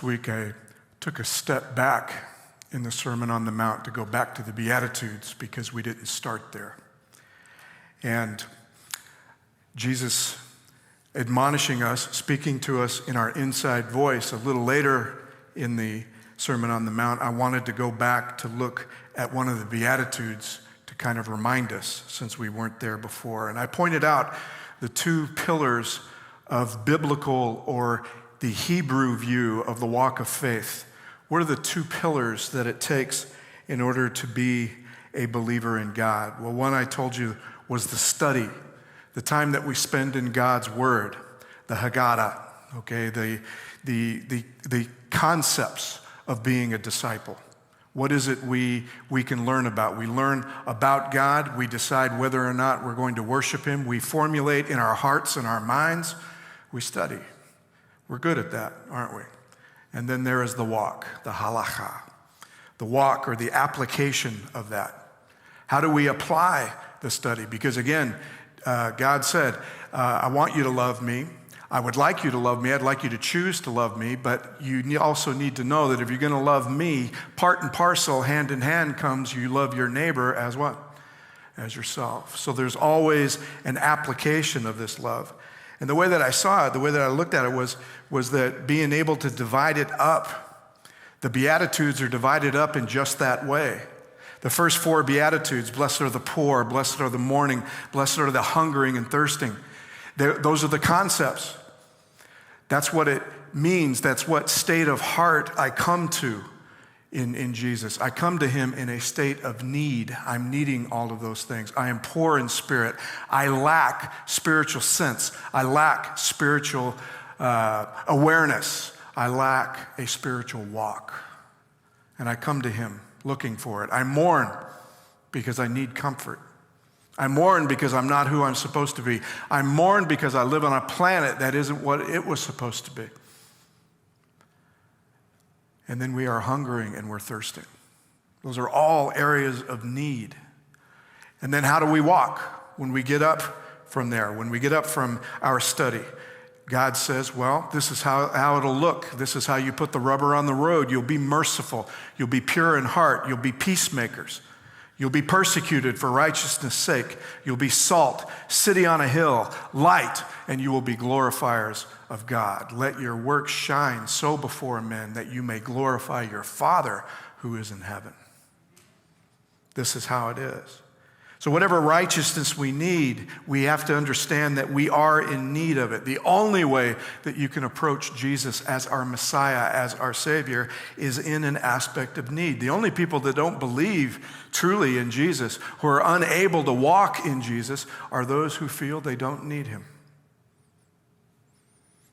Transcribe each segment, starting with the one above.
Last week, I took a step back in the Sermon on the Mount to go back to the Beatitudes because we didn't start there. And Jesus admonishing us, speaking to us in our inside voice. A little later in the Sermon on the Mount, I wanted to go back to look at one of the Beatitudes to kind of remind us, since we weren't there before. And I pointed out the two pillars of biblical or the Hebrew view of the walk of faith. What are the two pillars that it takes in order to be a believer in God? Well, one I told you was the study, the time that we spend in God's Word, the Haggadah, okay, the concepts of being a disciple. What is it we can learn about? We learn about God. We decide whether or not we're going to worship Him. We formulate in our hearts and our minds. We study. We're good at that, aren't we? And then there is the walk, the halakha, the walk or the application of that. How do we apply the study? Because again, God said, I want you to love me. I would like you to love me. I'd like you to choose to love me. But you also need to know that if you're going to love me, part and parcel, hand in hand comes you love your neighbor as what? As yourself. So there's always an application of this love. And the way that I saw it, the way that I looked at it was that being able to divide it up. The Beatitudes are divided up in just that way. The first four Beatitudes, blessed are the poor, blessed are the mourning, blessed are the hungering and thirsting. Those are the concepts. That's what it means. That's what state of heart I come to in Jesus. I come to Him in a state of need. I'm needing all of those things. I am poor in spirit. I lack spiritual sense. I lack spiritual awareness. I lack a spiritual walk. And I come to Him looking for it. I mourn because I need comfort. I mourn because I'm not who I'm supposed to be. I mourn because I live on a planet that isn't what it was supposed to be. And then we are hungering and we're thirsting. Those are all areas of need. And then how do we walk when we get up from there, when we get up from our study? God says, well, this is how it'll look. This is how you put the rubber on the road. You'll be merciful. You'll be pure in heart. You'll be peacemakers. You'll be persecuted for righteousness' sake. You'll be salt, city on a hill, light, and you will be glorifiers of God. Let your work shine so before men that you may glorify your Father who is in heaven. This is how it is. So whatever righteousness we need, we have to understand that we are in need of it. The only way that you can approach Jesus as our Messiah, as our Savior, is in an aspect of need. The only people that don't believe truly in Jesus, who are unable to walk in Jesus, are those who feel they don't need Him.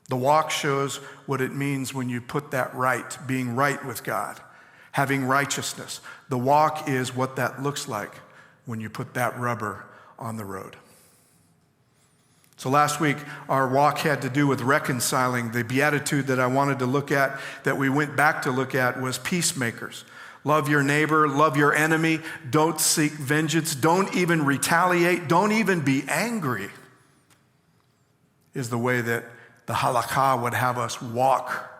The walk shows what it means when you put that right, being right with God, having righteousness. The walk is what that looks like when you put that rubber on the road. So last week, our walk had to do with reconciling. The beatitude that I wanted to look at, that we went back to look at, was peacemakers. Love your neighbor, love your enemy, don't seek vengeance, don't even retaliate, don't even be angry, is the way that the halakha would have us walk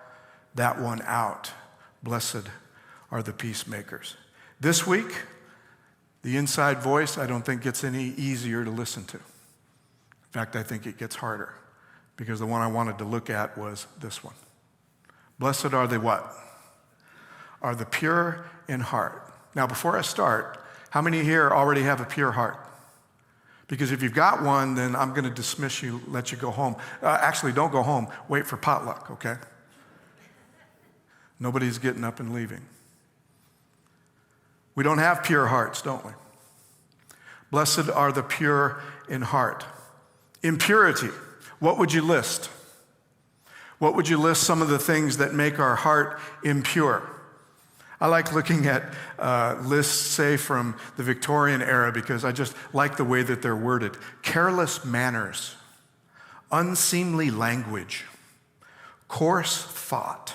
that one out. Blessed are the peacemakers. This week, the inside voice, I don't think gets any easier to listen to. In fact, I think it gets harder, because the one I wanted to look at was this one. Blessed are the what? Are the pure in heart. Now, before I start, how many here already have a pure heart? Because if you've got one, then I'm going to dismiss you, let you go home. Actually, don't go home. Wait for potluck, okay? Nobody's getting up and leaving. We don't have pure hearts, don't we? Blessed are the pure in heart. Impurity, what would you list? What would you list some of the things that make our heart impure? I like looking at lists, say, from the Victorian era, because I just like the way that they're worded. Careless manners, unseemly language, coarse thought.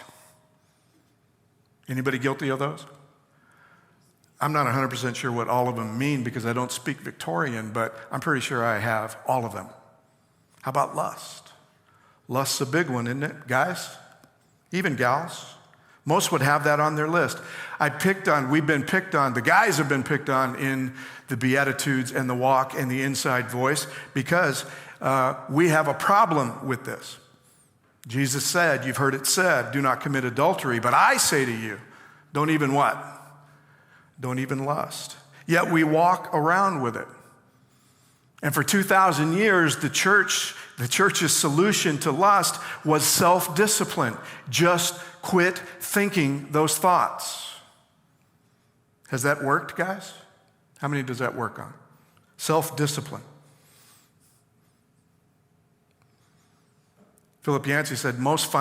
Anybody guilty of those? I'm not 100% sure what all of them mean because I don't speak Victorian, but I'm pretty sure I have all of them. How about lust? Lust's a big one, isn't it, guys? Even gals. Most would have that on their list. We've been picked on, the guys have been picked on in the Beatitudes and the walk and the inside voice because we have a problem with this. Jesus said, you've heard it said, do not commit adultery, but I say to you, don't even what? Don't even lust. Yet we walk around with it. And for 2,000 years, the church's solution to lust was self-discipline. Just quit thinking those thoughts. Has that worked, guys? How many does that work on? Self-discipline. Philip Yancey said, most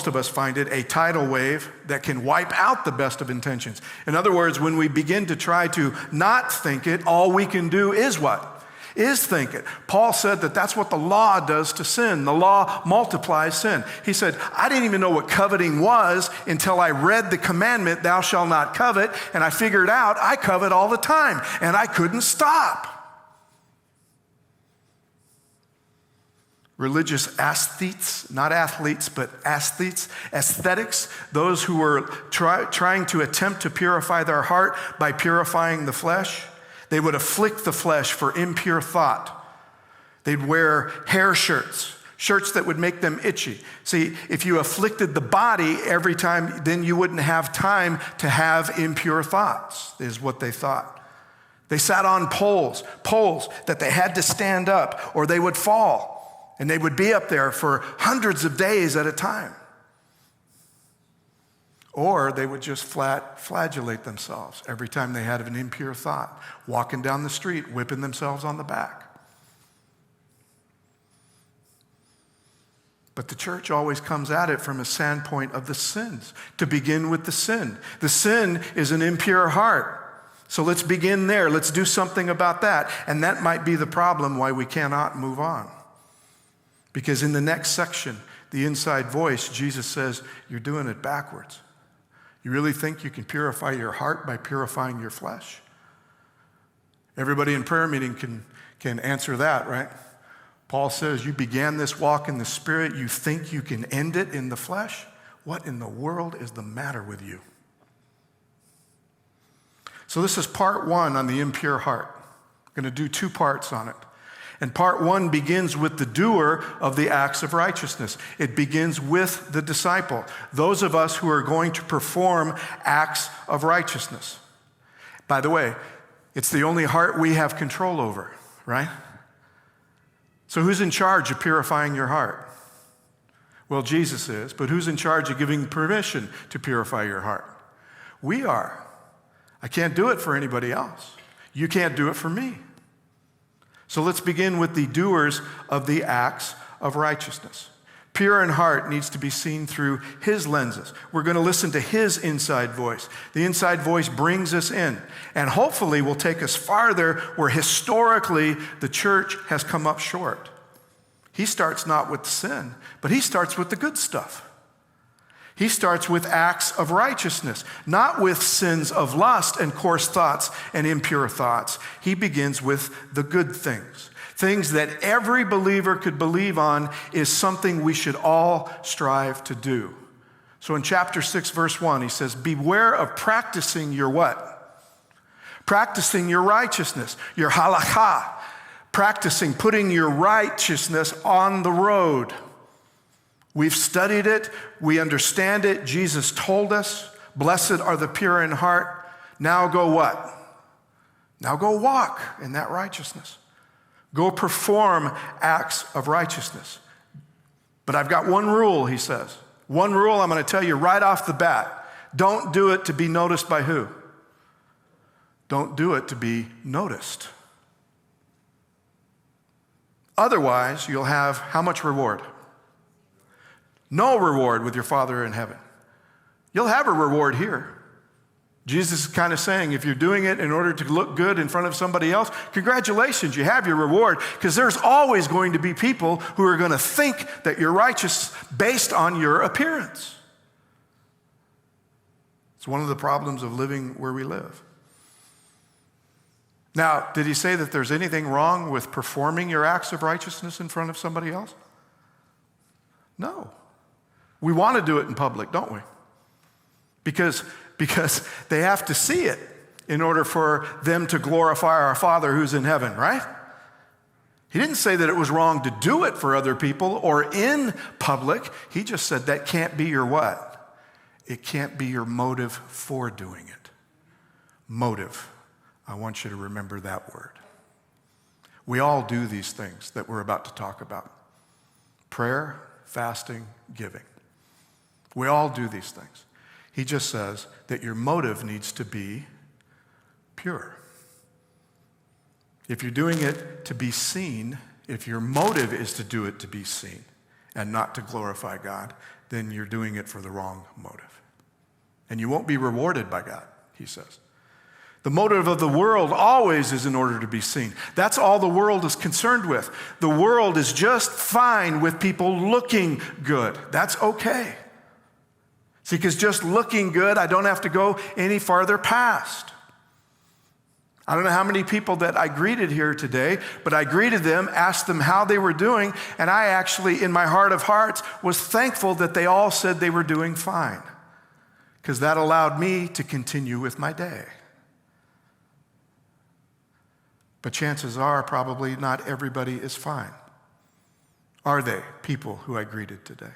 of us find it a tidal wave that can wipe out the best of intentions. In other words, when we begin to try to not think it, all we can do is what? Is think it. Paul said that that's what the law does to sin. The law multiplies sin. He said, I didn't even know what coveting was until I read the commandment, thou shalt not covet, and I figured out I covet all the time, and I couldn't stop. Religious aesthetes, not athletes, but aesthetics, those who were trying to attempt to purify their heart by purifying the flesh. They would afflict the flesh for impure thought. They'd wear hair shirts that would make them itchy. See, if you afflicted the body every time, then you wouldn't have time to have impure thoughts, is what they thought. They sat on poles that they had to stand up or they would fall. And they would be up there for hundreds of days at a time. Or they would just flagellate themselves every time they had an impure thought, walking down the street, whipping themselves on the back. But the church always comes at it from a standpoint of the sins. To begin with the sin. The sin is an impure heart. So let's begin there. Let's do something about that. And that might be the problem why we cannot move on. Because in the next section, the inside voice, Jesus says, you're doing it backwards. You really think you can purify your heart by purifying your flesh? Everybody in prayer meeting can answer that, right? Paul says, you began this walk in the Spirit. You think you can end it in the flesh? What in the world is the matter with you? So this is part one on the impure heart. I'm going to do 2 parts on it. And part 1 begins with the doer of the acts of righteousness. It begins with the disciple, those of us who are going to perform acts of righteousness. By the way, it's the only heart we have control over, right? So who's in charge of purifying your heart? Well, Jesus is, but who's in charge of giving permission to purify your heart? We are. I can't do it for anybody else. You can't do it for me. So let's begin with the doers of the acts of righteousness. Pure in heart needs to be seen through his lenses. We're going to listen to his inside voice. The inside voice brings us in and hopefully will take us farther where historically the church has come up short. He starts not with sin, but he starts with the good stuff. He starts with acts of righteousness, not with sins of lust and coarse thoughts and impure thoughts. He begins with the good things, things that every believer could believe on is something we should all strive to do. So in chapter 6, verse 1, he says, beware of practicing your what? Practicing your righteousness, your halakha, practicing putting your righteousness on the road. We've studied it. We understand it. Jesus told us, blessed are the pure in heart. Now go what? Now go walk in that righteousness. Go perform acts of righteousness. But I've got one rule, he says. One rule I'm going to tell you right off the bat. Don't do it to be noticed by who? Don't do it to be noticed. Otherwise, you'll have how much reward? No reward with your Father in heaven. You'll have a reward here. Jesus is kind of saying, if you're doing it in order to look good in front of somebody else, congratulations, you have your reward, because there's always going to be people who are going to think that you're righteous based on your appearance. It's one of the problems of living where we live. Now, did he say that there's anything wrong with performing your acts of righteousness in front of somebody else? No. We want to do it in public, don't we? because they have to see it in order for them to glorify our Father who's in heaven, right? He didn't say that it was wrong to do it for other people or in public. He just said that can't be your what? It can't be your motive for doing it. Motive. I want you to remember that word. We all do these things that we're about to talk about. Prayer, fasting, giving. We all do these things. He just says that your motive needs to be pure. If you're doing it to be seen, if your motive is to do it to be seen and not to glorify God, then you're doing it for the wrong motive. And you won't be rewarded by God, he says. The motive of the world always is in order to be seen. That's all the world is concerned with. The world is just fine with people looking good. That's okay. See, because just looking good, I don't have to go any farther past. I don't know how many people that I greeted here today, but I greeted them, asked them how they were doing, and I actually, in my heart of hearts, was thankful that they all said they were doing fine, because that allowed me to continue with my day. But chances are probably not everybody is fine. Are they, people who I greeted today?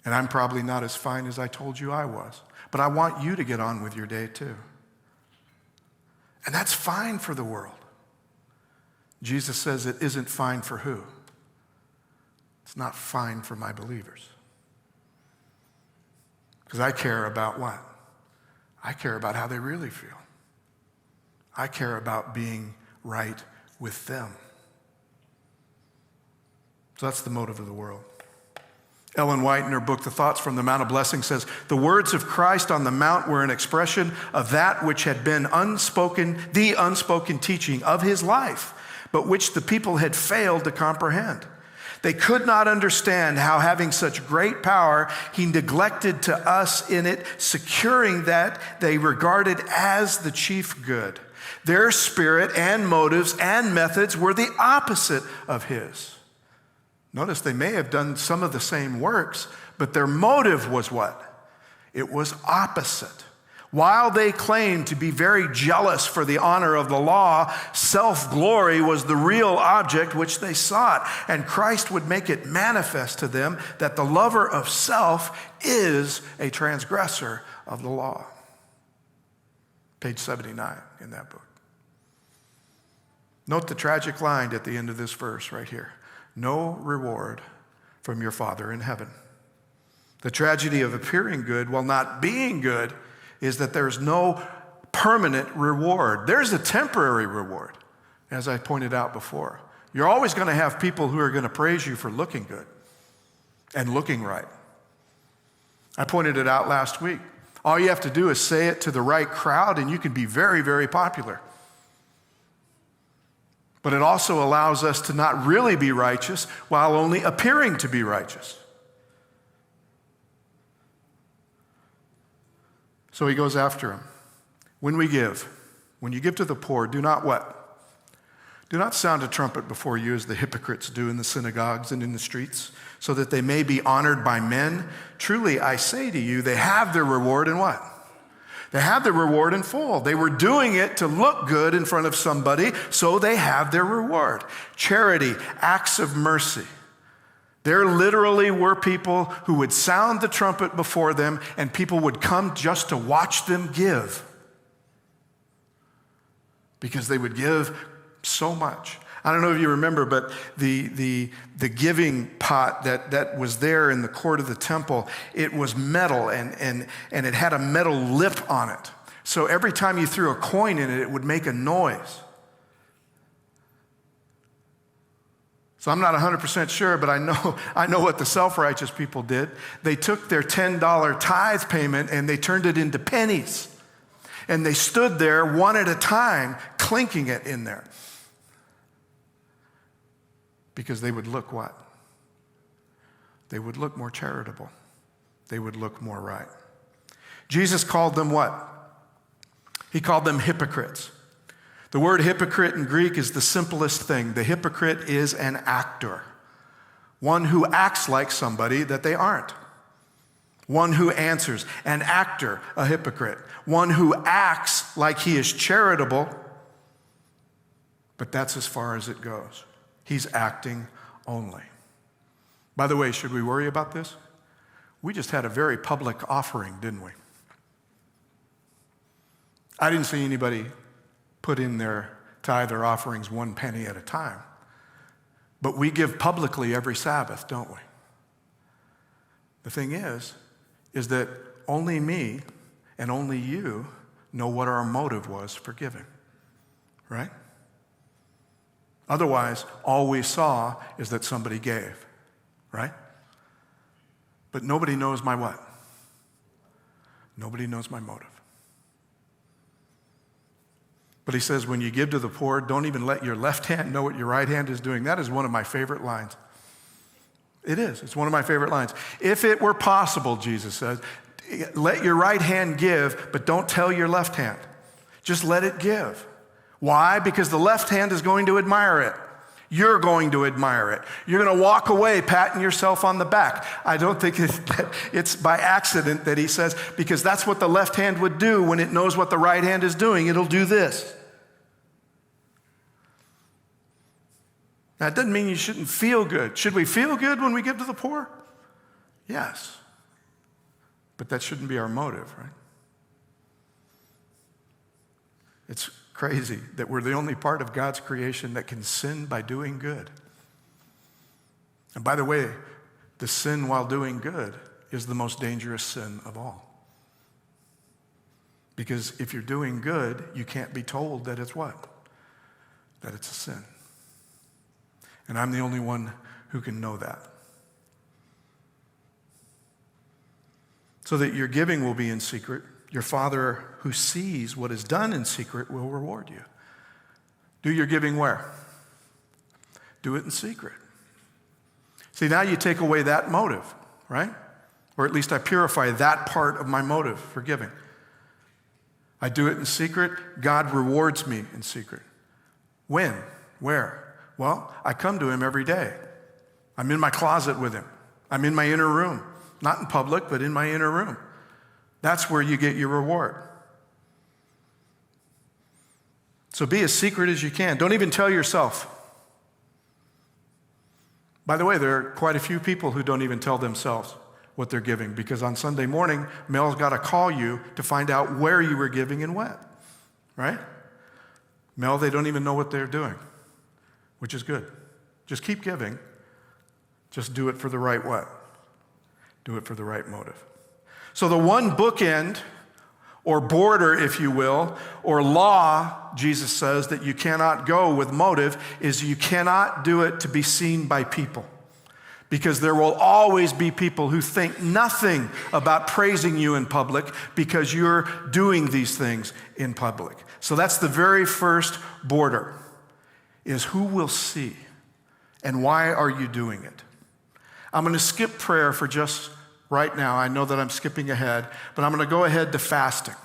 And I'm probably not as fine as I told you I was. But I want you to get on with your day too. And that's fine for the world. Jesus says it isn't fine for who? It's not fine for my believers. Because I care about what? I care about how they really feel. I care about being right with them. So that's the motive of the world. Ellen White, in her book, The Thoughts from the Mount of Blessing, says, the words of Christ on the Mount were an expression of that which had been the unspoken teaching of his life, but which the people had failed to comprehend. They could not understand how, having such great power, he neglected to us in it, securing that they regarded as the chief good. Their spirit and motives and methods were the opposite of his. Notice they may have done some of the same works, but their motive was what? It was opposite. While they claimed to be very jealous for the honor of the law, self-glory was the real object which they sought, and Christ would make it manifest to them that the lover of self is a transgressor of the law. Page 79 in that book. Note the tragic line at the end of this verse right here. No reward from your Father in heaven. The tragedy of appearing good while not being good is that there's no permanent reward. There's a temporary reward, as I pointed out before. You're always going to have people who are going to praise you for looking good and looking right. I pointed it out last week. All you have to do is say it to the right crowd and you can be very, very popular. But it also allows us to not really be righteous while only appearing to be righteous. So he goes after him. When you give to the poor, do not what? Do not sound a trumpet before you as the hypocrites do in the synagogues and in the streets, so that they may be honored by men. Truly, I say to you, they have their reward in what? They have their reward in full. They were doing it to look good in front of somebody, so they have their reward. Charity, acts of mercy. There literally were people who would sound the trumpet before them, and people would come just to watch them give. Because they would give so much. I don't know if you remember, but the giving pot that was there in the court of the temple, it was metal and it had a metal lip on it. So every time you threw a coin in it, it would make a noise. So I'm not 100% sure, but I know what the self-righteous people did. They took their $10 tithe payment and they turned it into pennies. And they stood there one at a time, clinking it in there. Because they would look what? They would look more charitable. They would look more right. Jesus called them what? He called them hypocrites. The word hypocrite in Greek is the simplest thing. The hypocrite is an actor, one who acts like somebody that they aren't. One who answers, an actor, a hypocrite. One who acts like he is charitable, but that's as far as it goes. He's acting only. By the way, should we worry about this? We just had a very public offering, didn't we? I didn't see anybody put in their tithe or offerings 1 penny at a time. But we give publicly every Sabbath, don't we? The thing is that only me and only you know what our motive was for giving, right? Otherwise, all we saw is that somebody gave, right? But nobody knows my what? Nobody knows my motive. But he says, when you give to the poor, don't even let your left hand know what your right hand is doing. That is one of my favorite lines. It is. It's one of my favorite lines. If it were possible, Jesus says, let your right hand give, but don't tell your left hand. Just let it give. Why? Because the left hand is going to admire it. You're going to admire it. You're going to walk away patting yourself on the back. I don't think it's by accident that he says, because that's what the left hand would do when it knows what the right hand is doing. It'll do this. Now, it doesn't mean you shouldn't feel good. Should we feel good when we give to the poor? Yes. But that shouldn't be our motive, right? It's crazy that we're the only part of God's creation that can sin by doing good. And by the way, the sin while doing good is the most dangerous sin of all. Because if you're doing good, you can't be told that it's what? That it's a sin. And I'm the only one who can know that. So that your giving will be in secret. Your Father who sees what is done in secret will reward you. Do your giving where? Do it in secret. See, now you take away that motive, right? Or at least I purify that part of my motive for giving. I do it in secret. God rewards me in secret. When? Where? Well, I come to him every day. I'm in my closet with him. I'm in my inner room. Not in public, but in my inner room. That's where you get your reward. So be as secret as you can. Don't even tell yourself. By the way, there are quite a few people who don't even tell themselves what they're giving, because on Sunday morning, Mel's got to call you to find out where you were giving and when, right? Mel, they don't even know what they're doing, which is good. Just keep giving. Just do it for the right what? Do it for the right motive. So the one bookend, or border, if you will, or law, Jesus says, that you cannot go with motive is you cannot do it to be seen by people. Because there will always be people who think nothing about praising you in public because you're doing these things in public. So that's the very first border, is who will see and why are you doing it? I'm going to skip prayer for just right now. I know that I'm skipping ahead, but I'm going to go ahead to fasting.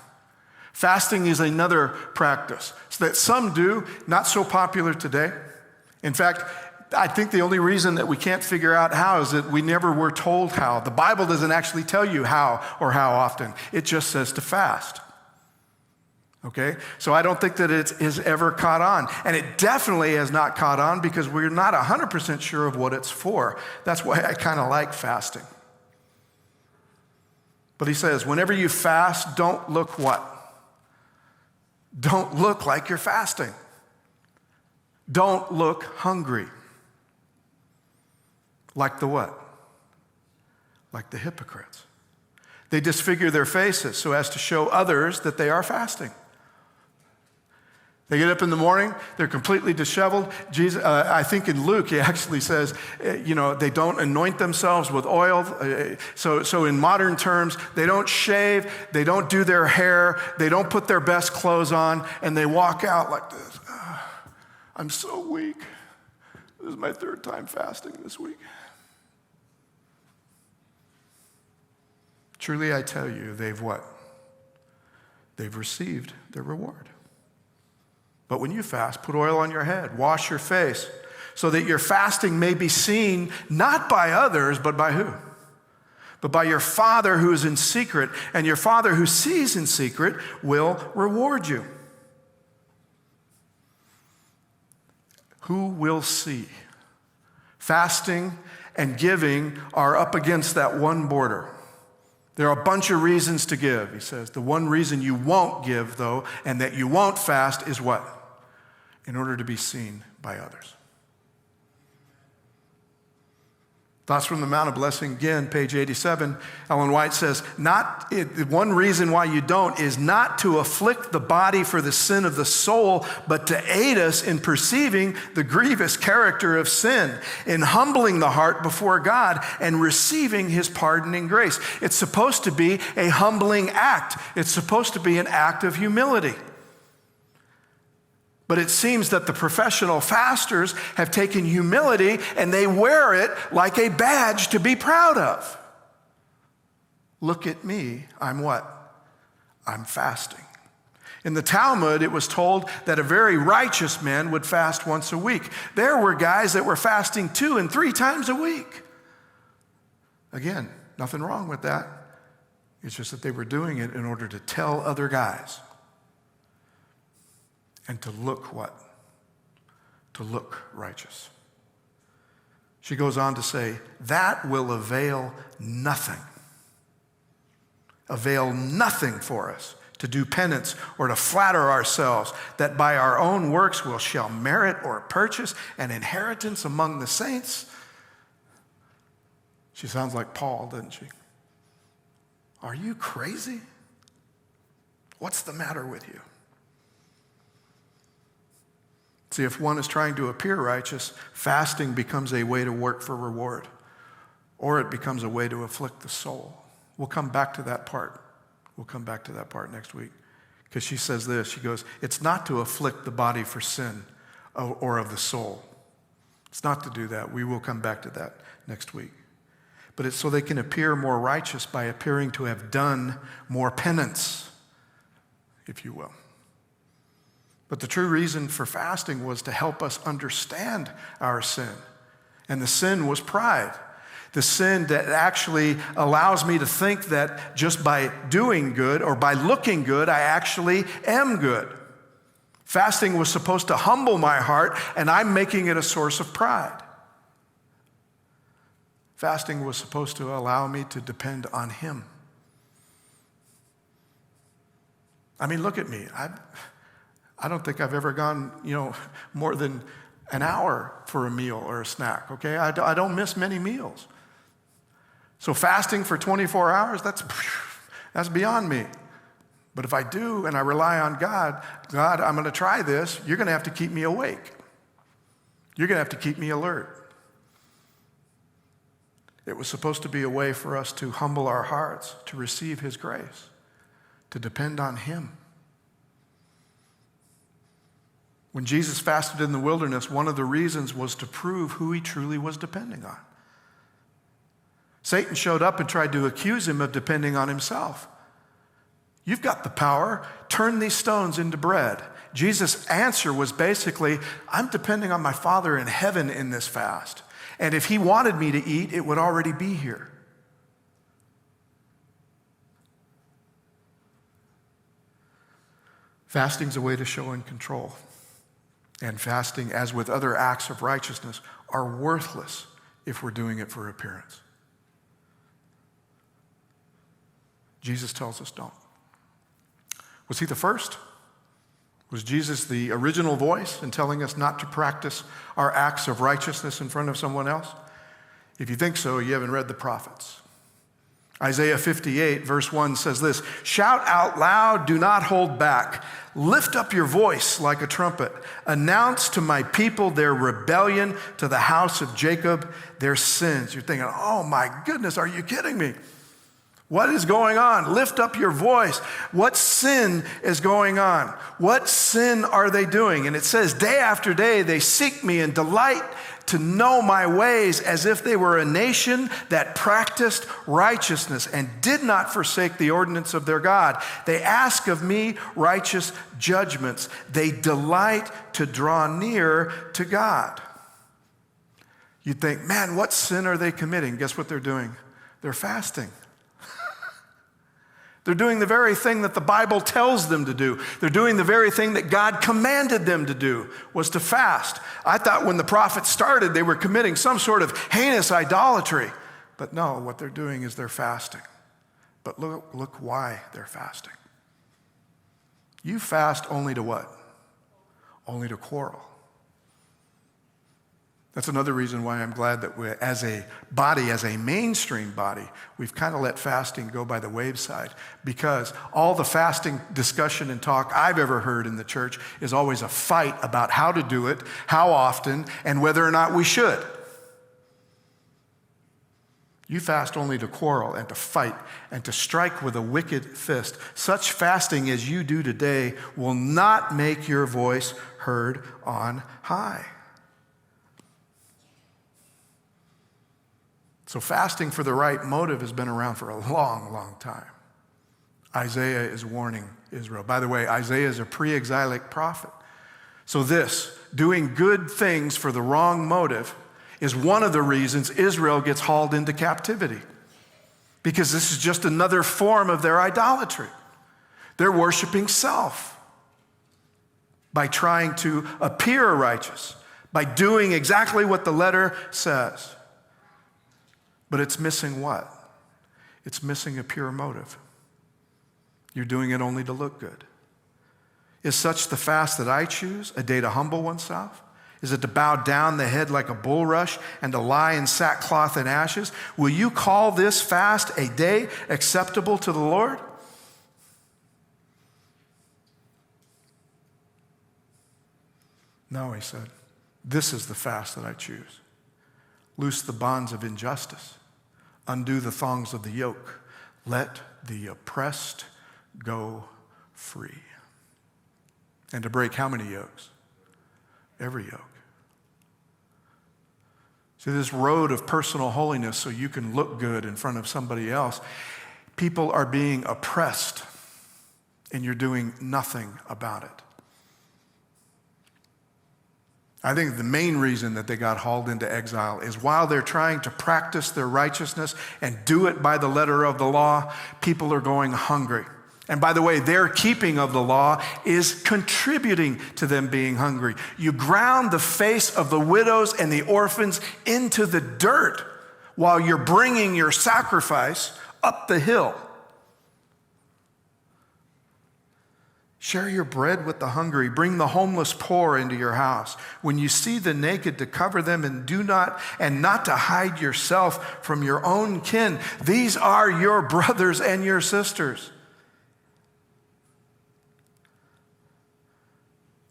Fasting is another practice that some do, not so popular today. In fact, I think the only reason that we can't figure out how is that we never were told how. The Bible doesn't actually tell you how or how often. It just says to fast. Okay? So I don't think that it is ever caught on. And it definitely has not caught on because we're not 100% sure of what it's for. That's why I kind of like fasting. But he says, whenever you fast, don't look what? Don't look like you're fasting. Don't look hungry. Like the what? Like the hypocrites. They disfigure their faces so as to show others that they are fasting. They get up in the morning, they're completely disheveled. Jesus, I think in Luke, he actually says, they don't anoint themselves with oil. So in modern terms, they don't shave, they don't do their hair, they don't put their best clothes on, and they walk out like this. I'm so weak. This is my third time fasting this week. Truly, I tell you, they've what? They've received their reward. But when you fast, put oil on your head, wash your face, so that your fasting may be seen not by others, but by who? but by your Father who is in secret, and your Father who sees in secret will reward you. Who will see? Fasting and giving are up against that one border. There are a bunch of reasons to give, he says. The one reason you won't give, though, and that you won't fast is what? In order to be seen by others. Thoughts from the Mount of Blessing, again, page 87. Ellen White says, one reason why you don't is not to afflict the body for the sin of the soul, but to aid us in perceiving the grievous character of sin, in humbling the heart before God and receiving his pardoning grace. It's supposed to be a humbling act. It's supposed to be an act of humility. But it seems that the professional fasters have taken humility and they wear it like a badge to be proud of. Look at me, I'm what? I'm fasting. In the Talmud, it was told that a very righteous man would fast once a week. There were guys that were fasting 2 and 3 times a week. Again, nothing wrong with that. It's just that they were doing it in order to tell other guys. And to look what? To look righteous. She goes on to say, that will avail nothing. Avail nothing for us to do penance or to flatter ourselves that by our own works we shall merit or purchase an inheritance among the saints. She sounds like Paul, doesn't she? Are you crazy? What's the matter with you? See, if one is trying to appear righteous, fasting becomes a way to work for reward, or it becomes a way to afflict the soul. We'll come back to that part. We'll come back to that part next week. Because she says this, she goes, it's not to afflict the body for sin or of the soul. It's not to do that. We will come back to that next week. But it's so they can appear more righteous by appearing to have done more penance, if you will. But the true reason for fasting was to help us understand our sin. And the sin was pride. The sin that actually allows me to think that just by doing good or by looking good, I actually am good. Fasting was supposed to humble my heart, and I'm making it a source of pride. Fasting was supposed to allow me to depend on him. I mean, look at me. I don't think I've ever gone, more than an hour for a meal or a snack, okay? I don't miss many meals. So fasting for 24 hours, that's beyond me. But if I do and I rely on God, I'm going to try this. You're going to have to keep me awake. You're going to have to keep me alert. It was supposed to be a way for us to humble our hearts, to receive his grace, to depend on him. When Jesus fasted in the wilderness, one of the reasons was to prove who he truly was depending on. Satan showed up and tried to accuse him of depending on himself. You've got the power. Turn these stones into bread. Jesus' answer was basically, I'm depending on my Father in heaven in this fast. And if he wanted me to eat, it would already be here. Fasting's a way to show in control. And fasting, as with other acts of righteousness, are worthless if we're doing it for appearance. Jesus tells us don't. Was he the first? Was Jesus the original voice in telling us not to practice our acts of righteousness in front of someone else? If you think so, you haven't read the prophets. Isaiah 58, verse 1 says this, shout out loud, do not hold back. Lift up your voice like a trumpet. Announce to my people their rebellion, to the house of Jacob their sins. You're thinking, oh my goodness, are you kidding me? What is going on? Lift up your voice. What sin is going on? What sin are they doing? And it says, day after day they seek me and delight to know my ways, as if they were a nation that practiced righteousness and did not forsake the ordinance of their God. They ask of me righteous judgments. They delight to draw near to God. You'd think, man, what sin are they committing? Guess what they're doing? They're fasting. They're doing the very thing that the Bible tells them to do. They're doing the very thing that God commanded them to do, was to fast. I thought when the prophets started, they were committing some sort of heinous idolatry. But no, what they're doing is they're fasting. But look why they're fasting. You fast only to what? Only to quarrel. That's another reason why I'm glad that we, as a body, as a mainstream body, we've kind of let fasting go by the wayside, because all the fasting discussion and talk I've ever heard in the church is always a fight about how to do it, how often, and whether or not we should. You fast only to quarrel and to fight and to strike with a wicked fist. Such fasting as you do today will not make your voice heard on high. So fasting for the right motive has been around for a long, long time. Isaiah is warning Israel. By the way, Isaiah is a pre-exilic prophet. So this, doing good things for the wrong motive, is one of the reasons Israel gets hauled into captivity. Because this is just another form of their idolatry. They're worshiping self by trying to appear righteous, by doing exactly what the letter says. But it's missing what? It's missing a pure motive. You're doing it only to look good. Is such the fast that I choose, a day to humble oneself? Is it to bow down the head like a bulrush and to lie in sackcloth and ashes? Will you call this fast a day acceptable to the Lord? No, he said, this is the fast that I choose. Loose the bonds of injustice. Undo the thongs of the yoke. Let the oppressed go free. And to break how many yokes? Every yoke. See, this road of personal holiness so you can look good in front of somebody else, people are being oppressed and you're doing nothing about it. I think the main reason that they got hauled into exile is while they're trying to practice their righteousness and do it by the letter of the law, people are going hungry. And by the way, their keeping of the law is contributing to them being hungry. You ground the face of the widows and the orphans into the dirt while you're bringing your sacrifice up the hill. Share your bread with the hungry. Bring the homeless poor into your house. When you see the naked, to cover them, and not to hide yourself from your own kin. These are your brothers and your sisters.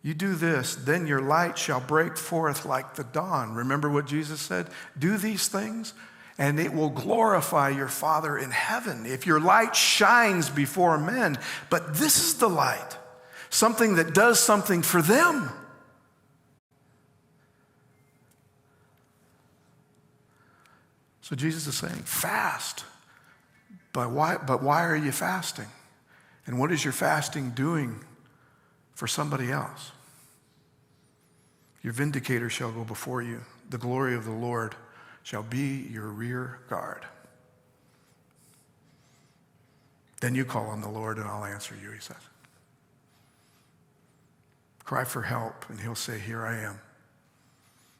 You do this, then your light shall break forth like the dawn. Remember what Jesus said? Do these things, and it will glorify your Father in heaven. If your light shines before men, but this is the light, something that does something for them. So Jesus is saying, fast. But why are you fasting? And what is your fasting doing for somebody else? Your vindicator shall go before you. The glory of the Lord shall be your rear guard. Then you call on the Lord and I'll answer you, he says. Cry for help and he'll say, here I am.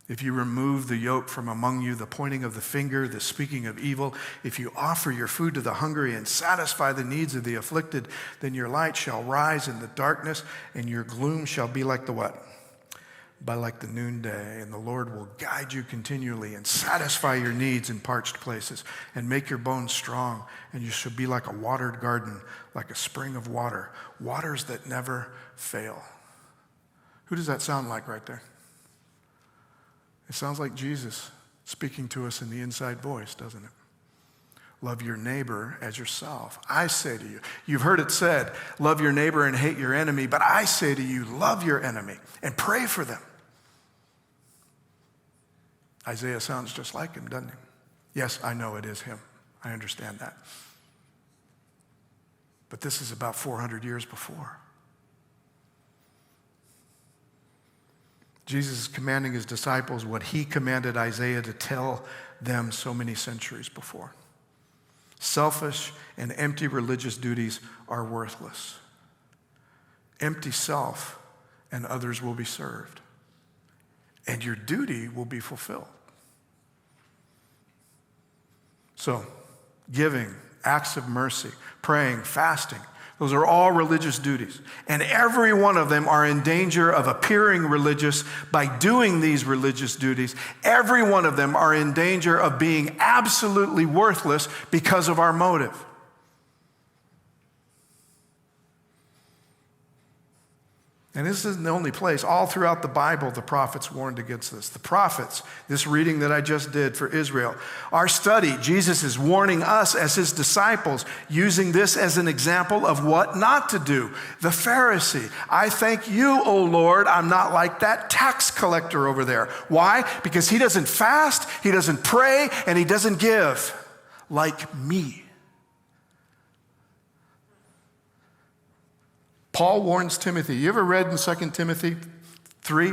If you remove the yoke from among you, the pointing of the finger, the speaking of evil, if you offer your food to the hungry and satisfy the needs of the afflicted, then your light shall rise in the darkness and your gloom shall be like the what? By like the noonday. And the Lord will guide you continually and satisfy your needs in parched places and make your bones strong. And you shall be like a watered garden, like a spring of water, waters that never fail. Who does that sound like right there? It sounds like Jesus speaking to us in the inside voice, doesn't it? Love your neighbor as yourself. I say to you, you've heard it said, love your neighbor and hate your enemy, but I say to you, love your enemy and pray for them. Isaiah sounds just like him, doesn't he? Yes, I know it is him. I understand that. But this is about 400 years before. Jesus is commanding his disciples what he commanded Isaiah to tell them so many centuries before. Selfish and empty religious duties are worthless. Empty self and others will be served. And your duty will be fulfilled. So, giving, acts of mercy, praying, fasting, those are all religious duties. And every one of them are in danger of appearing religious by doing these religious duties. Every one of them are in danger of being absolutely worthless because of our motive. And this isn't the only place. All throughout the Bible, the prophets warned against this. The prophets, this reading that I just did for Israel. Our study, Jesus is warning us as his disciples, using this as an example of what not to do. The Pharisee, I thank you, O Lord, I'm not like that tax collector over there. Why? Because he doesn't fast, he doesn't pray, and he doesn't give like me. Paul warns Timothy. You ever read in 2 Timothy 3,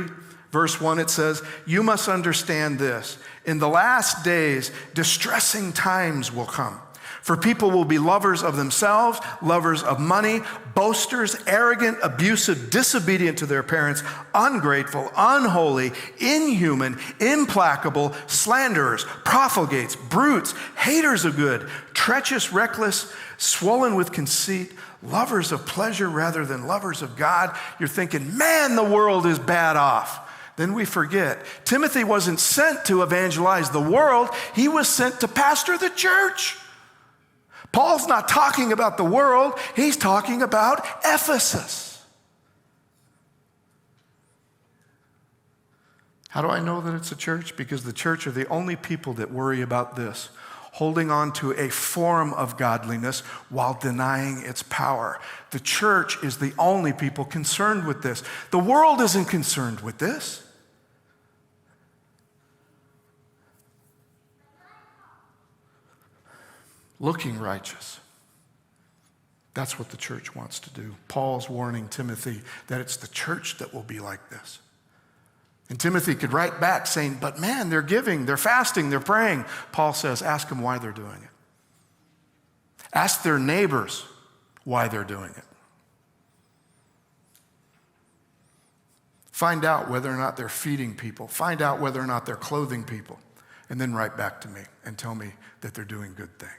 verse 1, it says, you must understand this. In the last days, distressing times will come. For people will be lovers of themselves, lovers of money, boasters, arrogant, abusive, disobedient to their parents, ungrateful, unholy, inhuman, implacable, slanderers, profligates, brutes, haters of good, treacherous, reckless, swollen with conceit, lovers of pleasure rather than lovers of God. You're thinking, man, the world is bad off. Then we forget. Timothy wasn't sent to evangelize the world. He was sent to pastor the church. Paul's not talking about the world. He's talking about Ephesus. How do I know that it's a church? Because the church are the only people that worry about this. Holding on to a form of godliness while denying its power. The church is the only people concerned with this. The world isn't concerned with this. Looking righteous. That's what the church wants to do. Paul's warning Timothy that it's the church that will be like this. And Timothy could write back saying, but man, they're giving, they're fasting, they're praying. Paul says, ask them why they're doing it. Ask their neighbors why they're doing it. Find out whether or not they're feeding people. Find out whether or not they're clothing people. And then write back to me and tell me that they're doing good things.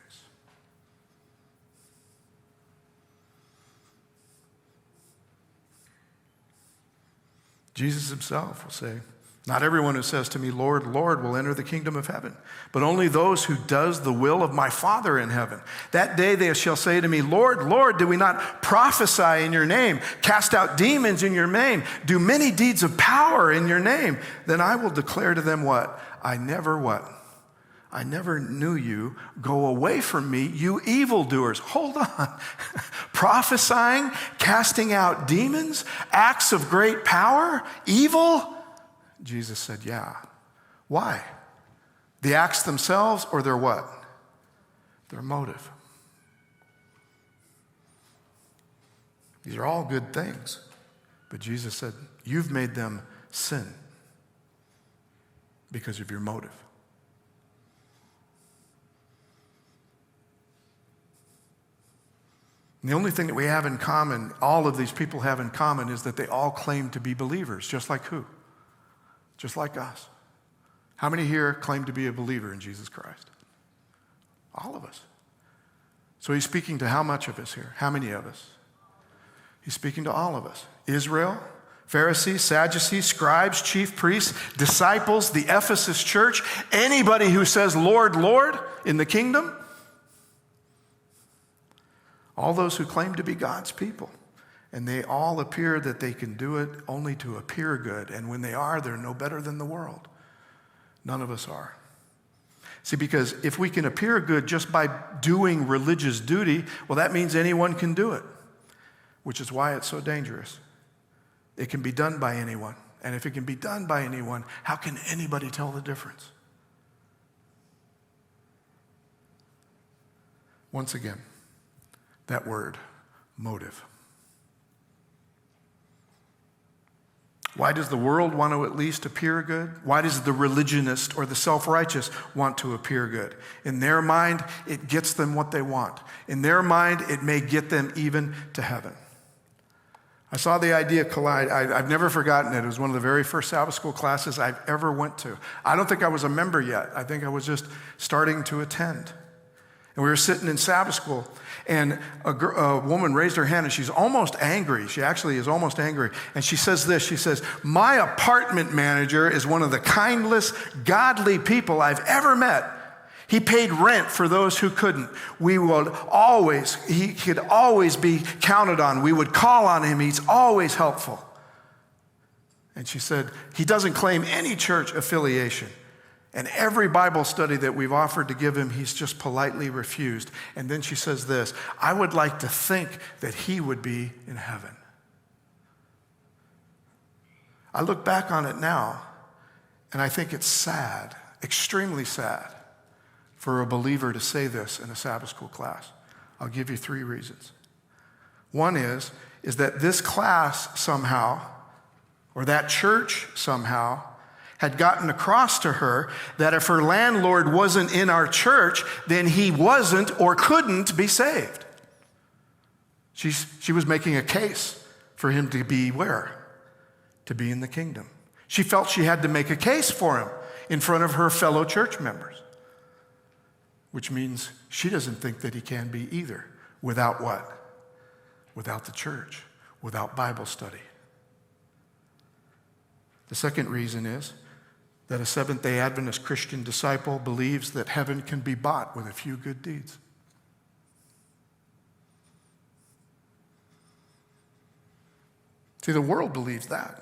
Jesus himself will say, not everyone who says to me, Lord, Lord, will enter the kingdom of heaven, but only those who does the will of my Father in heaven. That day they shall say to me, Lord, Lord, did we not prophesy in your name, cast out demons in your name, do many deeds of power in your name? Then I will declare to them what? I never knew you. Go away from me, you evildoers. Hold on. Prophesying, casting out demons, acts of great power, evil? Jesus said, yeah. Why? The acts themselves or their what? Their motive. These are all good things. But Jesus said, you've made them sin because of your motive. And the only thing that we have in common, all of these people have in common, is that they all claim to be believers, just like who? Just like us. How many here claim to be a believer in Jesus Christ? All of us. So he's speaking to how much of us here? How many of us? He's speaking to all of us. Israel, Pharisees, Sadducees, scribes, chief priests, disciples, the Ephesus church, anybody who says, Lord, Lord, in the kingdom. All those who claim to be God's people. And they all appear that they can do it only to appear good. And when they are, they're no better than the world. None of us are. See, because if we can appear good just by doing religious duty, well, that means anyone can do it, which is why it's so dangerous. It can be done by anyone. And if it can be done by anyone, how can anybody tell the difference? Once again, that word, motive. Why does the world want to at least appear good? Why does the religionist or the self-righteous want to appear good? In their mind, it gets them what they want. In their mind, it may get them even to heaven. I saw the idea collide. I've never forgotten it. It was one of the very first Sabbath school classes I've ever went to. I don't think I was a member yet. I think I was just starting to attend. And we were sitting in Sabbath school, and a woman raised her hand, and she's almost angry. She actually is almost angry. And she says this, she says, "My apartment manager is one of the kindest, godly people I've ever met. He paid rent for those who couldn't. He could always be counted on. We would call on him. He's always helpful." And she said, "He doesn't claim any church affiliation. And every Bible study that we've offered to give him, he's just politely refused." And then she says this, "I would like to think that he would be in heaven." I look back on it now, and I think it's sad, extremely sad, for a believer to say this in a Sabbath school class. I'll give you 3 reasons. One is that this class somehow, or that church somehow, had gotten across to her that if her landlord wasn't in our church, then he wasn't or couldn't be saved. She was making a case for him to be where? To be in the kingdom. She felt she had to make a case for him in front of her fellow church members, which means she doesn't think that he can be either. Without what? Without the church, without Bible study. The second reason is that a Seventh-day Adventist Christian disciple believes that heaven can be bought with a few good deeds. See, the world believes that.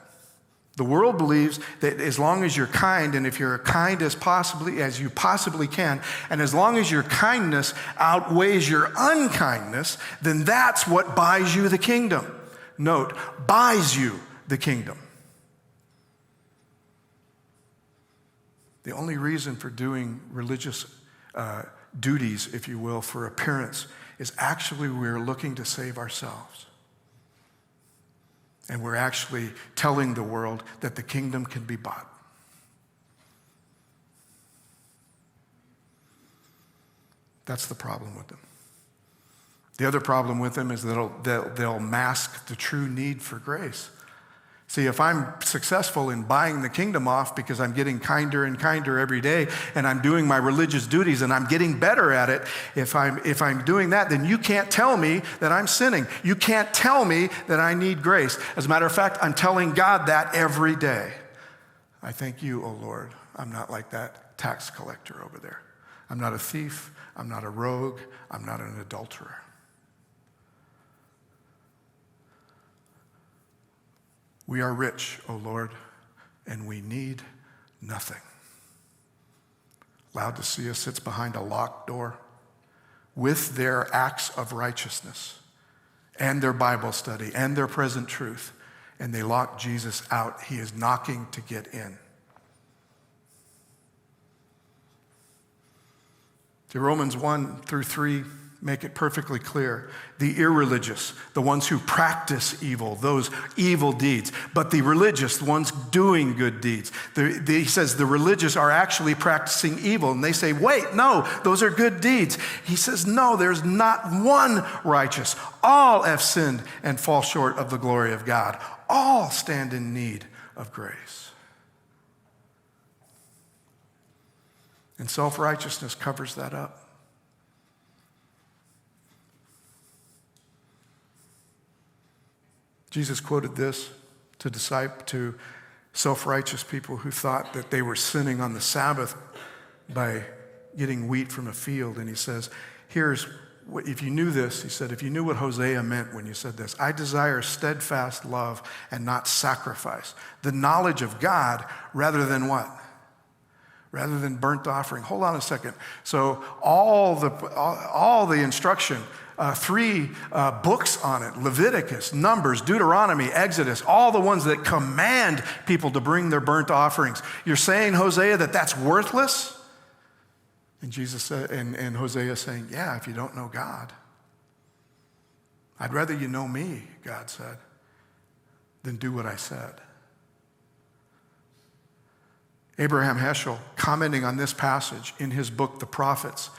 The world believes that as long as you're kind, and if you're kind as you possibly can, and as long as your kindness outweighs your unkindness, then that's what buys you the kingdom. Note, buys you the kingdom. The only reason for doing religious duties, if you will, for appearance, is actually we're looking to save ourselves. And we're actually telling the world that the kingdom can be bought. That's the problem with them. The other problem with them is that they'll mask the true need for grace. See, if I'm successful in buying the kingdom off because I'm getting kinder and kinder every day, and I'm doing my religious duties and I'm getting better at it, if I'm doing that, then you can't tell me that I'm sinning. You can't tell me that I need grace. As a matter of fact, I'm telling God that every day. I thank you, O Lord. I'm not like that tax collector over there. I'm not a thief. I'm not a rogue. I'm not an adulterer. We are rich, O Lord, and we need nothing. Laodicea sits behind a locked door with their acts of righteousness and their Bible study and their present truth, and they lock Jesus out. He is knocking to get in. The Romans 1-3 make it perfectly clear. The irreligious, the ones who practice evil, those evil deeds, but the religious, the ones doing good deeds. He says the religious are actually practicing evil, and they say, wait, no, those are good deeds. He says, no, there's not one righteous. All have sinned and fall short of the glory of God. All stand in need of grace. And self-righteousness covers that up. Jesus quoted this to self-righteous people who thought that they were sinning on the Sabbath by getting wheat from a field. And he says, if you knew this, he said, if you knew what Hosea meant when you said this, I desire steadfast love and not sacrifice. The knowledge of God rather than what? Rather than burnt offering. Hold on a second. So all the instruction, 3 books on it, Leviticus, Numbers, Deuteronomy, Exodus, all the ones that command people to bring their burnt offerings. You're saying, Hosea, that that's worthless? And Jesus said, and Hosea is saying, yeah, if you don't know God. I'd rather you know me, God said, than do what I said. Abraham Heschel, commenting on this passage in his book, The Prophets,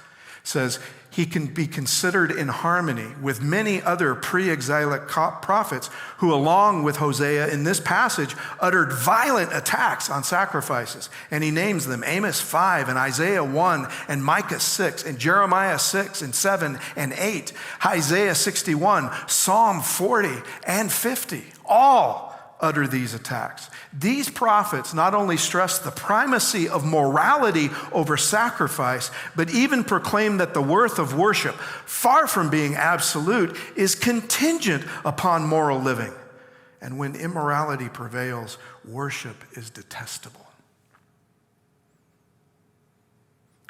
says, he can be considered in harmony with many other pre-exilic prophets who, along with Hosea in this passage, uttered violent attacks on sacrifices. And he names them Amos 5 and Isaiah 1 and Micah 6 and Jeremiah 6 and 7 and 8, Isaiah 61, Psalm 40 and 50, all utter these attacks. These prophets not only stress the primacy of morality over sacrifice, but even proclaim that the worth of worship, far from being absolute, is contingent upon moral living. And when immorality prevails, worship is detestable.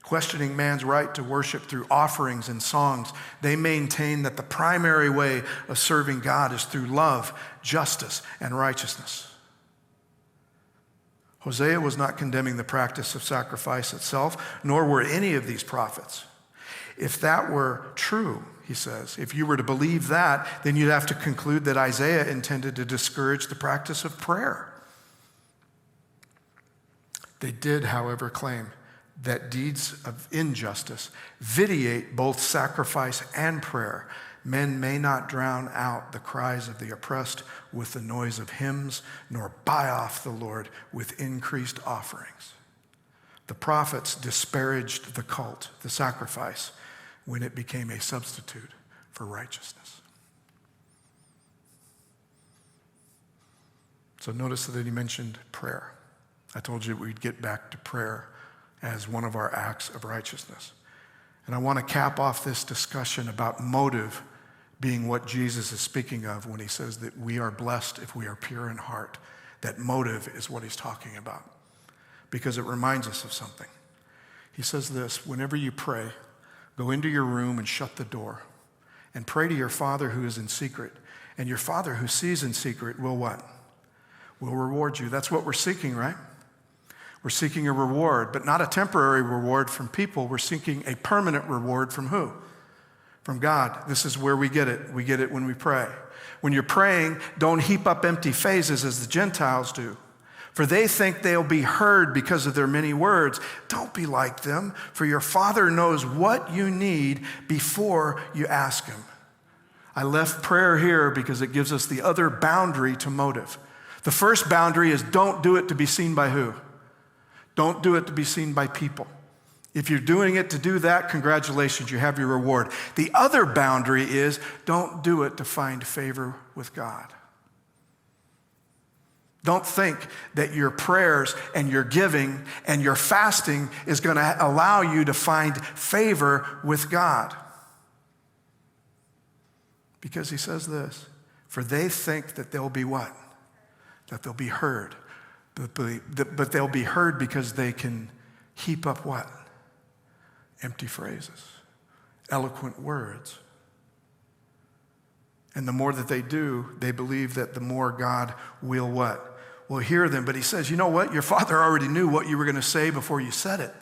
Questioning man's right to worship through offerings and songs, they maintain that the primary way of serving God is through love, justice, and righteousness. Hosea was not condemning the practice of sacrifice itself, nor were any of these prophets. If that were true, he says, if you were to believe that, then you'd have to conclude that Isaiah intended to discourage the practice of prayer. They did, however, claim that deeds of injustice vitiate both sacrifice and prayer. Men may not drown out the cries of the oppressed with the noise of hymns, nor buy off the Lord with increased offerings. The prophets disparaged the cult, the sacrifice, when it became a substitute for righteousness. So notice that he mentioned prayer. I told you we'd get back to prayer as one of our acts of righteousness. And I want to cap off this discussion about motive being what Jesus is speaking of when he says that we are blessed if we are pure in heart. That motive is what he's talking about, because it reminds us of something. He says this: whenever you pray, go into your room and shut the door and pray to your Father who is in secret. And your Father who sees in secret will what? Will reward you. That's what we're seeking, right? We're seeking a reward, but not a temporary reward from people. We're seeking a permanent reward from who? From God. This is where we get it. We get it when we pray. When you're praying, don't heap up empty phrases as the Gentiles do, for they think they'll be heard because of their many words. Don't be like them, for your Father knows what you need before you ask him. I left prayer here because it gives us the other boundary to motive. The first boundary is don't do it to be seen by who? Don't do it to be seen by people. If you're doing it to do that, congratulations, you have your reward. The other boundary is don't do it to find favor with God. Don't think that your prayers and your giving and your fasting is going to allow you to find favor with God. Because he says this, for they think that they'll be what? That they'll be heard. But they'll be heard because they can heap up what? Empty phrases, eloquent words. And the more that they do, they believe that the more God will what? Will hear them. But he says, you know what? Your Father already knew what you were going to say before you said it.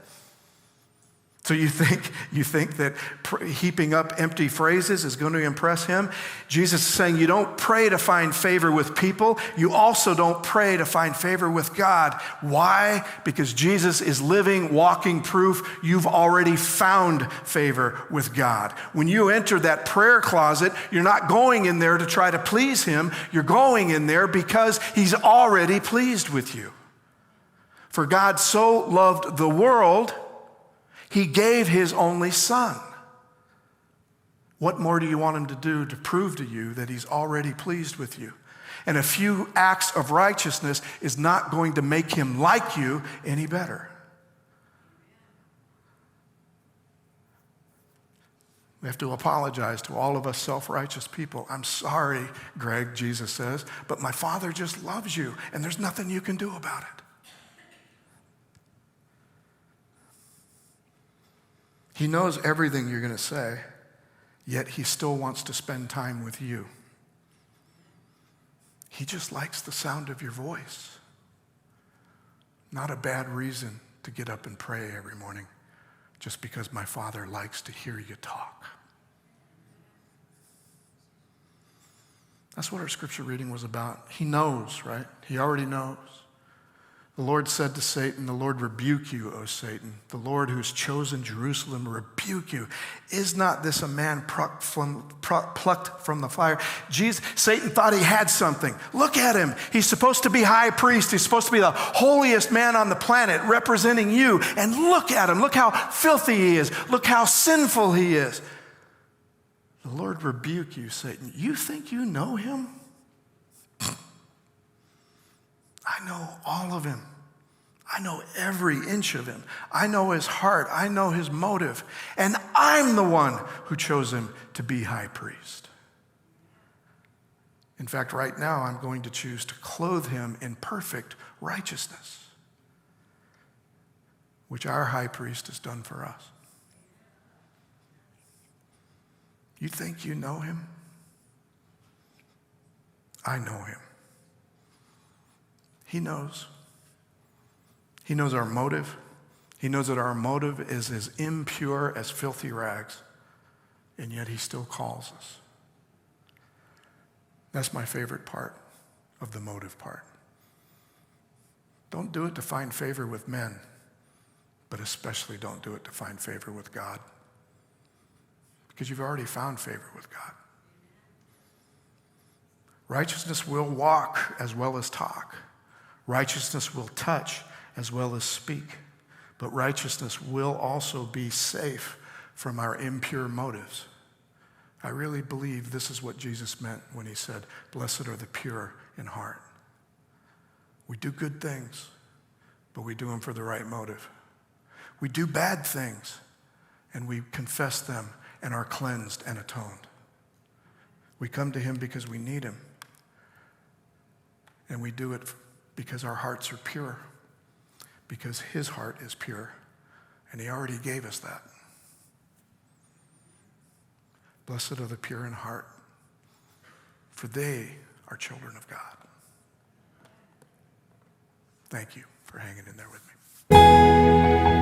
So you think that heaping up empty phrases is going to impress him? Jesus is saying you don't pray to find favor with people. You also don't pray to find favor with God. Why? Because Jesus is living, walking proof you've already found favor with God. When you enter that prayer closet, you're not going in there to try to please him. You're going in there because he's already pleased with you. For God so loved the world, he gave his only Son. What more do you want him to do to prove to you that he's already pleased with you? And a few acts of righteousness is not going to make him like you any better. We have to apologize to all of us self-righteous people. I'm sorry, Greg, Jesus says, but my Father just loves you, and there's nothing you can do about it. He knows everything you're going to say, yet he still wants to spend time with you. He just likes the sound of your voice. Not a bad reason to get up and pray every morning, just because my Father likes to hear you talk. That's what our scripture reading was about. He knows, right? He already knows. The Lord said to Satan, the Lord rebuke you, O Satan. The Lord who's chosen Jerusalem rebuke you. Is not this a man plucked from the fire? Satan thought he had something. Look at him. He's supposed to be high priest. He's supposed to be the holiest man on the planet representing you. And look at him. Look how filthy he is. Look how sinful he is. The Lord rebuke you, Satan. You think you know him? I know all of him. I know every inch of him. I know his heart. I know his motive. And I'm the one who chose him to be high priest. In fact, right now, I'm going to choose to clothe him in perfect righteousness, which our high priest has done for us. You think you know him? I know him. He knows. He knows our motive. He knows that our motive is as impure as filthy rags, and yet he still calls us. That's my favorite part of the motive part. Don't do it to find favor with men, but especially don't do it to find favor with God, because you've already found favor with God. Righteousness will walk as well as talk. Righteousness will touch as well as speak, but righteousness will also be safe from our impure motives. I really believe this is what Jesus meant when he said, "Blessed are the pure in heart." We do good things, but we do them for the right motive. We do bad things, and we confess them and are cleansed and atoned. We come to him because we need him, and we do it because our hearts are pure, because his heart is pure, and he already gave us that. Blessed are the pure in heart, for they are children of God. Thank you for hanging in there with me.